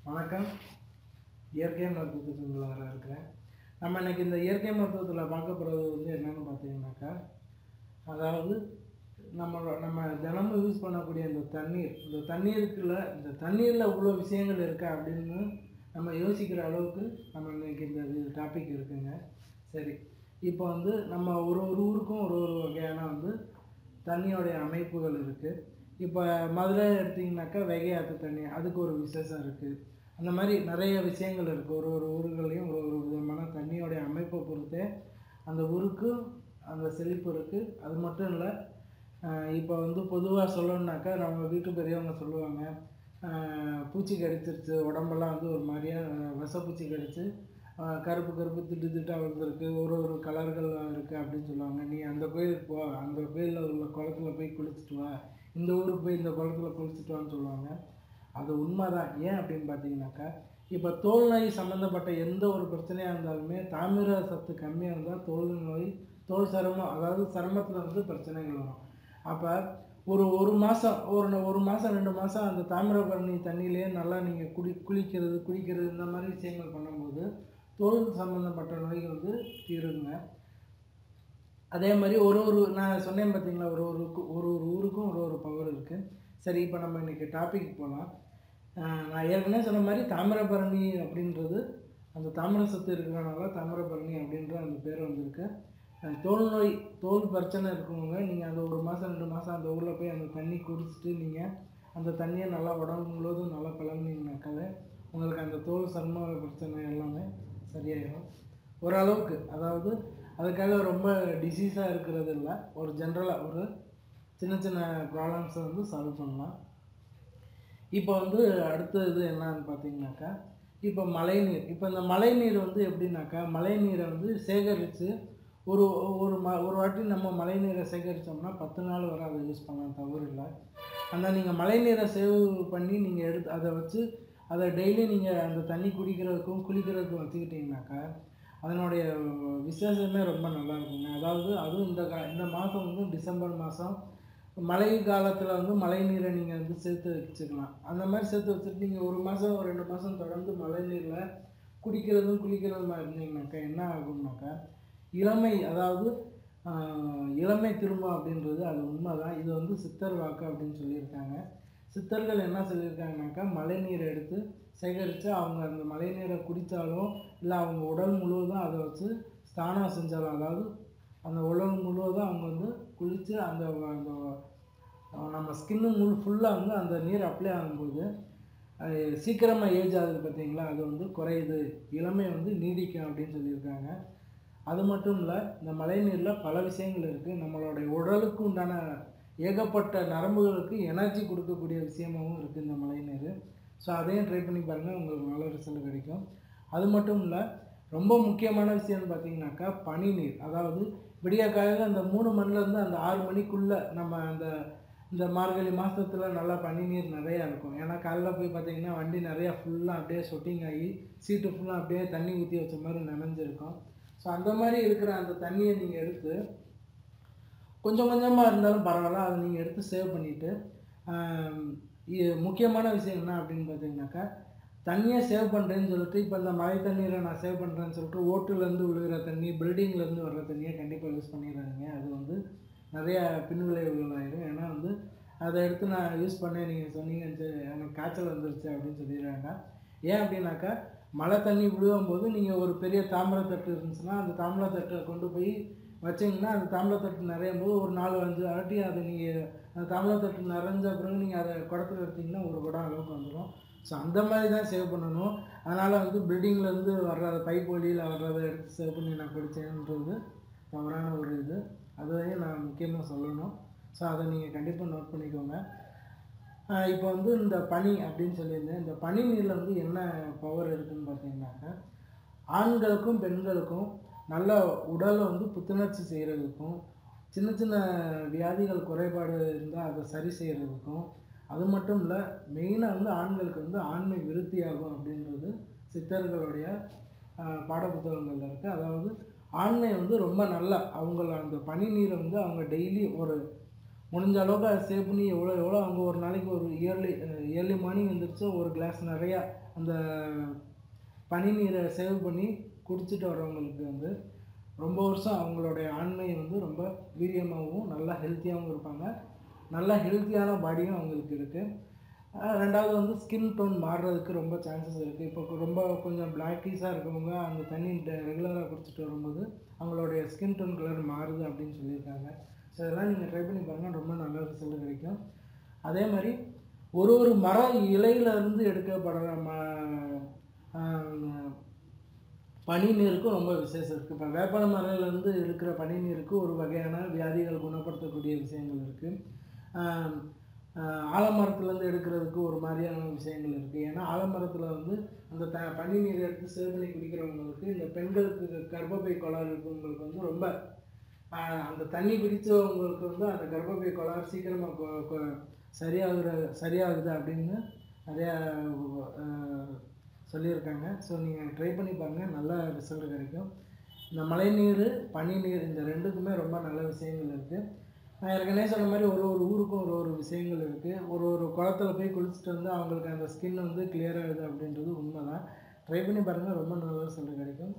வணக்கம். இயற்கை மருத்துவத்துக்கு வர இருக்கிறேன். நம்ம இன்னைக்கு இந்த இயற்கை மருத்துவத்தில் பார்க்க போகிறது வந்து என்னென்னு பார்த்தீங்கன்னாக்கா, அதாவது நம்ம தினமும் யூஸ் பண்ணக்கூடிய இந்த தண்ணீருக்குள்ள இந்த தண்ணீரில் இவ்வளோ விஷயங்கள் இருக்கா அப்படின்னு நம்ம யோசிக்கிற அளவுக்கு நம்ம இன்னைக்கு இந்த டாபிக் இருக்குங்க. சரி, இப்போ வந்து நம்ம ஒரு ஊருக்கும் ஒரு வகையான தண்ணியோடைய அமைப்புகள் இருக்குது. இப்போ மதுரை எடுத்திங்கனாக்கா வைகை ஆற்று தண்ணி, அதுக்கு ஒரு விசேஷம் இருக்குது. அந்த மாதிரி நிறைய விஷயங்கள் இருக்குது. ஒரு ஊர்களையும் ஒரு விதமான தண்ணியோடைய அமைப்பை பொறுத்தே அந்த ஊருக்கு அந்த செழிப்பு இருக்குது. அது மட்டும் இல்லை, இப்போ பொதுவாக சொல்லணுன்னாக்கா நம்ம வீட்டு பெரியவங்க சொல்லுவாங்க, பூச்சி கடிச்சிருச்சு, உடம்பெல்லாம் ஒரு மாதிரியாக விஷப்பூச்சி கடிச்சு கருப்பு திட்டாக விழுந்துருக்கு, ஒரு கலர்கள் இருக்குது அப்படின்னு சொல்லுவாங்க. நீ அந்த கோயிலுக்கு போ, அந்த கோயிலில் உள்ள குளத்துல போய் குளிச்சுட்டு வா, இந்த ஊருக்கு போய் இந்த குளத்துல குளிச்சுட்டு வான்னு சொல்லுவாங்க. அது உண்மை தான். ஏன் அப்படின்னு பார்த்தீங்கன்னாக்கா, இப்போ தோல் நோய் சம்மந்தப்பட்ட எந்த ஒரு பிரச்சனையாக இருந்தாலுமே தாமிர சத்து கம்மியாக இருந்தால் தோல் சருமம், அதாவது சருமத்தில் பிரச்சனைகள் வரும். அப்போ ஒரு மாதம் 2 மாதம் அந்த தாமிரபரணி தண்ணியிலேயே நல்லா நீங்கள் குளிக்கிறது இந்த மாதிரி விஷயங்கள் பண்ணும்போது தோல் சம்மந்தப்பட்ட நோய்கள் தீருங்க. அதே மாதிரி நான் சொன்னேன் பார்த்தீங்களா, ஒரு ஊருக்கும் ஒரு பவர் இருக்குது. சரி, இப்போ நம்ம இன்றைக்கி டாபிக் போகலாம். நான் ஏற்கனவே சொன்ன மாதிரி தாமிரபரணி அப்படின்றது அந்த தாமிர சத்து இருக்கிறனால தாமிரபரணி அப்படின்ற அந்த பேர் வந்திருக்கு. தோல் பிரச்சனை இருக்கவங்க நீங்கள் அந்த 1 மாதம் 2 மாதம் அந்த ஊரில் போய் அந்த தண்ணி குடிச்சிட்டு நீங்கள் அந்த தண்ணியை நல்லா உடம்பு முழுவதும் நல்லா பழகுனீங்கனாக்காவே உங்களுக்கு அந்த தோல் சரும பிரச்சனை எல்லாமே சரியாயிடும் ஓரளவுக்கு. அதாவது அதுக்காக ரொம்ப டிசீஸாக இருக்கிறது இல்லை, ஒரு ஜென்ரலாக ஒரு சின்ன ப்ராப்ளம்ஸை சால்வ் பண்ணலாம். இப்போ அடுத்த இது என்னன்னு பார்த்தீங்கன்னாக்கா, இப்போ மழைநீர். இப்போ இந்த மழைநீர் எப்படின்னாக்கா, மழைநீரை சேகரித்து ஒரு வாட்டி நம்ம மழைநீரை சேகரித்தோம்னா 10 நாள் வரை அதை யூஸ் பண்ணலாம், தவறு இல்லை. ஆனால் நீங்கள் மழைநீரை சேவ் பண்ணி நீங்கள் எடுத்து அதை வச்சு அதை டெய்லி நீங்கள் அந்த தண்ணி குடிக்கிறதுக்கும் குளிக்கிறதுக்கும் வச்சுக்கிட்டிங்கனாக்கா அதனுடைய விசேஷமே ரொம்ப நல்லா இருக்குங்க. அதாவது அதுவும் இந்த மாதம் டிசம்பர் மாதம் மழை காலத்தில் மழை நீரை நீங்கள் சேர்த்து வச்சுக்கலாம். அந்த மாதிரி சேர்த்து வச்சுட்டு நீங்கள் 1 மாதம் 2 மாதம் தொடர்ந்து மழை நீரில் குளிக்கிறதுமா இருந்தீங்கனாக்கா என்ன ஆகும்னாக்கா, அதாவது இளமை திரும்ப அப்படின்றது அது உண்மை தான். இது சித்தர் வாக்கு அப்படின்னு சொல்லியிருக்காங்க. சித்தர்கள் என்ன சொல்லியிருக்காங்கனாக்கா, மழை நீரை எடுத்து சேகரித்து அவங்க அந்த மழை நீரை குடித்தாலும் இல்லை அவங்க உடல் முழுவதும் அதை வச்சு ஸ்நானம் செஞ்சாலும், அதாவது அந்த உடல் முழுவதும் அவங்க குளித்து அந்த நம்ம ஸ்கின்னு ஃபுல்லாக அந்த நீர் அப்ளை ஆகும்போது சீக்கிரமாக ஏஜ் ஆகுது பார்த்தீங்களா, அது குறையுது, இளமை நீடிக்கும் அப்படின்னு சொல்லியிருக்காங்க. அது மட்டும் இல்லை, இந்த மழை நீரில் பல விஷயங்கள் இருக்குது. நம்மளுடைய உடலுக்கு உண்டான ஏகப்பட்ட நரம்புகளுக்கு எனர்ஜி கொடுக்கக்கூடிய விஷயமாகவும் இருக்குது இந்த மழை நீர். ஸோ அதையும் ட்ரை பண்ணி பாருங்கள், உங்களுக்கு நல்ல ரிசல்ட் கிடைக்கும். அது மட்டும் இல்லை, ரொம்ப முக்கியமான விஷயம்னு பார்த்தீங்கன்னாக்கா பனி நீர். அதாவது விடிய காலையில் அந்த 3 மணிலேருந்து அந்த 6 மணிக்குள்ளே நம்ம இந்த மார்கழி மாதத்தில் நல்லா பனி நீர் நிறையா இருக்கும். ஏன்னா காலைல போய் பார்த்தீங்கன்னா வண்டி நிறையா ஃபுல்லாக அப்படியே சொட்டிங் ஆகி சீட்டு ஃபுல்லாக அப்படியே தண்ணி ஊற்றி வச்ச மாதிரி நனைஞ்சிருக்கும். ஸோ அந்த மாதிரி இருக்கிற அந்த தண்ணியை நீங்கள் எடுத்து கொஞ்சம் கொஞ்சமாக இருந்தாலும் பரவாயில்ல, அதை நீங்கள் எடுத்து சேவ் பண்ணிவிட்டு, முக்கியமான விஷயம் என்ன அப்படின்னு பார்த்தீங்கன்னாக்கா, தண்ணியை சேவ் பண்ணுறேன்னு சொல்லிட்டு இப்போ இந்த மழை தண்ணீரை நான் சேவ் பண்ணுறேன்னு சொல்லிட்டு ஓட்டுலேருந்து விழுகிற தண்ணி, பில்டிங்லேருந்து வர்ற தண்ணியை கண்டிப்பாக யூஸ் பண்ணிடுறாங்க. அது நிறையா பின்விளைவுகள் ஆகிடும். ஏன்னா அதை எடுத்து நான் யூஸ் பண்ணேன், நீங்கள் சொன்னீங்க எனக்கு காய்ச்சல் வந்துருச்சு அப்படின்னு சொல்லிடுறாங்க. ஏன் அப்படின்னாக்கா, மழை தண்ணி விழுகும்போது நீங்கள் ஒரு பெரிய தாமிரத்தட்டு இருந்துச்சுன்னா அந்த தாமிரத்தட்டை கொண்டு போய் வச்சிங்கன்னா அந்த தாமிரத்தட்டு நிறையும் போது ஒரு 4-5 வாட்டி அதை நீங்கள் அந்த தாமிரத்தட்டு நிறைஞ்ச பிறகு நீங்கள் அதை குடத்தில் எடுத்திங்கன்னா ஒரு குடம் அளவுக்கு வந்துடும். ஸோ அந்த மாதிரி தான் சேவ் பண்ணணும். அதனால் பில்டிங்லேருந்து வர்ற பைப் வழியில் வர்றதை எடுத்து சேவ் பண்ணி நான் குடித்தேன்றது தவறான ஒரு இது. அதையும் நான் முக்கியமாக சொல்லணும். ஸோ அதை நீங்கள் கண்டிப்பாக நோட் பண்ணிக்கோங்க. இப்போ இந்த பனி அப்படின்னு சொல்லியிருந்தேன். இந்த பனி நீரில் என்ன பவர் இருக்குதுன்னு பார்த்தீங்கன்னாக்கா, ஆண்களுக்கும் பெண்களுக்கும் நல்ல உடலை புத்துணர்ச்சி செய்கிறதுக்கும், சின்ன வியாதிகள் குறைபாடு இருந்தால் அதை சரி செய்கிறதுக்கும், அது மட்டும் இல்லை, மெயினாக ஆண்களுக்கு ஆண்மை விருத்தியாகும் அப்படின்றது சித்தர்களுடைய பாடப்புத்தகங்களில் இருக்குது. அதாவது ஆண்மை ரொம்ப நல்லா அவங்கள அந்த பனி நீரை அவங்க டெய்லி முடிஞ்ச அளவுக்கு அதை சேவ் பண்ணி எவ்வளோ அவங்க ஒரு நாளைக்கு ஒரு ஏர்லி மார்னிங் எழுந்திரிச்சு ஒரு கிளாஸ் நிறையா அந்த பனி நீரை சேவ் பண்ணி குடிச்சிட்டு வரவங்களுக்கு வந்து ரொம்ப வருஷம் அவங்களுடைய ஆண்மை வந்து ரொம்ப வீரியமாகவும் நல்லா ஹெல்த்தியாகவும் இருப்பாங்க. நல்லா ஹெல்த்தியான பாடியும் அவங்களுக்கு இருக்குது. ரெண்டாவது வந்து ஸ்கின் டோன் மாறுறதுக்கு ரொம்ப சான்சஸ் இருக்குது. இப்போ ரொம்ப கொஞ்சம் பிளாக்கிஸாக இருக்கவங்க அந்த தண்ணி ரெகுலராக குடிச்சிட்டு வரும்போது அவங்களுடைய ஸ்கின் டோன் கலர் மாறுது அப்படின்னு சொல்லியிருக்காங்க. ஸோ இதெல்லாம் நீங்கள் ட்ரை பண்ணி பாருங்கள், ரொம்ப நல்ல ரிசல்ட் கிடைக்கும். அதே மாதிரி ஒரு ஒரு மர இலையிலேருந்து எடுக்கப்படுற பனி நீருக்கும் ரொம்ப விசேஷம் இருக்குது. இப்போ வேப்பன மலையிலேருந்து இருக்கிற பனி நீருக்கு ஒரு வகையான வியாதிகள் குணப்படுத்தக்கூடிய விஷயங்கள் இருக்குது. ஆலமரத்துலேருந்து எடுக்கிறதுக்கு ஒரு மாதிரியான விஷயங்கள் இருக்குது. ஏன்னா ஆலமரத்தில் வந்து அந்த பனி நீரை எடுத்து சேவ் பண்ணி குடிக்கிறவங்களுக்கு, இந்த பெண்களுக்கு கர்ப்பப்பை கோளாறு இருக்கிறவங்களுக்கு வந்து ரொம்ப அந்த தண்ணி பிடிச்சவங்களுக்கு வந்து அந்த கர்ப்பப்பை கோளாறு சீக்கிரமாக சரியாகுது அப்படின்னு நிறையா சொல்லியிருக்காங்க. ஸோ நீங்கள் ட்ரை பண்ணி பாருங்கள், நல்ல ரிசல்ட் கிடைக்கும். இந்த மழைநீர் பனி நீர் இந்த ரெண்டுக்குமே ரொம்ப நல்ல விஷயங்கள் இருக்குது. நான் ஏற்கனவே சொன்ன மாதிரி ஒரு ஒரு ஊருக்கும் ஒரு ஒரு விஷயங்கள் இருக்குது. ஒரு ஒரு குளத்துல போய் குளிச்சுட்டு வந்து அவங்களுக்கு அந்த ஸ்கின் வந்து கிளியர் ஆகுது அப்படின்றது உண்மை தான். ட்ரை பண்ணி பாருங்கள், ரொம்ப நல்ல ரிசல்ட் கிடைக்கும்.